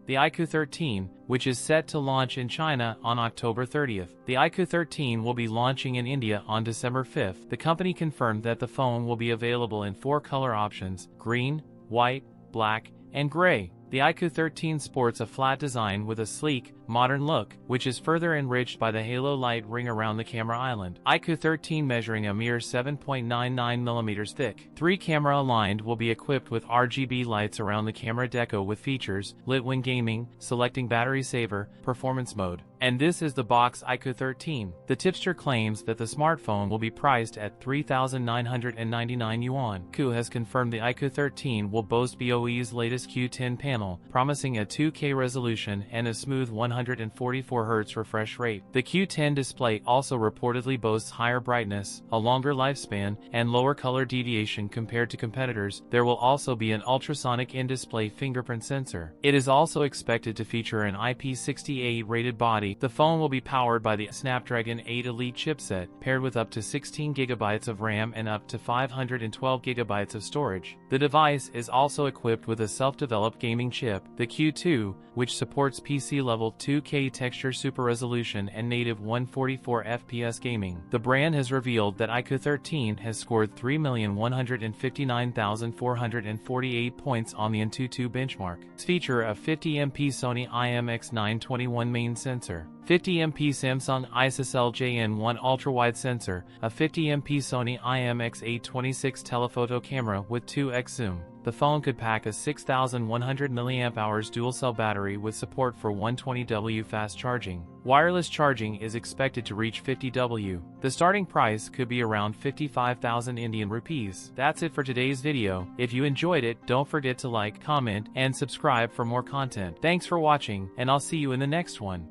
the iQOO 13, which is set to launch in China on October 30th. The iQOO 13 will be launching in India on December 5th. The company confirmed that the phone will be available in 4 color options: green, white, black, and gray. The iQOO 13 sports a flat design with a sleek, modern look, which is further enriched by the halo light ring around the camera island. iQOO 13 measuring a mere 7.99mm thick. 3 camera aligned will be equipped with RGB lights around the camera deco with features: lit when gaming, selecting battery saver, performance mode. And this is the box iQOO 13. The tipster claims that the smartphone will be priced at 3,999 yuan. iQOO has confirmed the iQOO 13 will boast BOE's latest Q10 panel, promising a 2K resolution and a smooth 144Hz refresh rate. The Q10 display also reportedly boasts higher brightness, a longer lifespan, and lower color deviation compared to competitors. There will also be an ultrasonic in-display fingerprint sensor. It is also expected to feature an IP68 rated body. The phone will be powered by the Snapdragon 8 Elite chipset, paired with up to 16GB of RAM and up to 512GB of storage. The device is also equipped with a self-developed gaming chip, the Q2, which supports PC-level 2K texture super resolution and native 144 FPS gaming. The brand has revealed that iQOO 13 has scored 3,159,448 points on the AnTuTu benchmark. Its feature a 50MP Sony IMX921 main sensor, 50MP Samsung ISOCELL-JN1 ultra-wide sensor, a 50MP Sony IMX826 telephoto camera with 2x zoom. The phone could pack a 6,100 mAh dual-cell battery with support for 120W fast charging. Wireless charging is expected to reach 50W. The starting price could be around 55,000 Indian rupees. That's it for today's video. If you enjoyed it, don't forget to like, comment, and subscribe for more content. Thanks for watching, and I'll see you in the next one.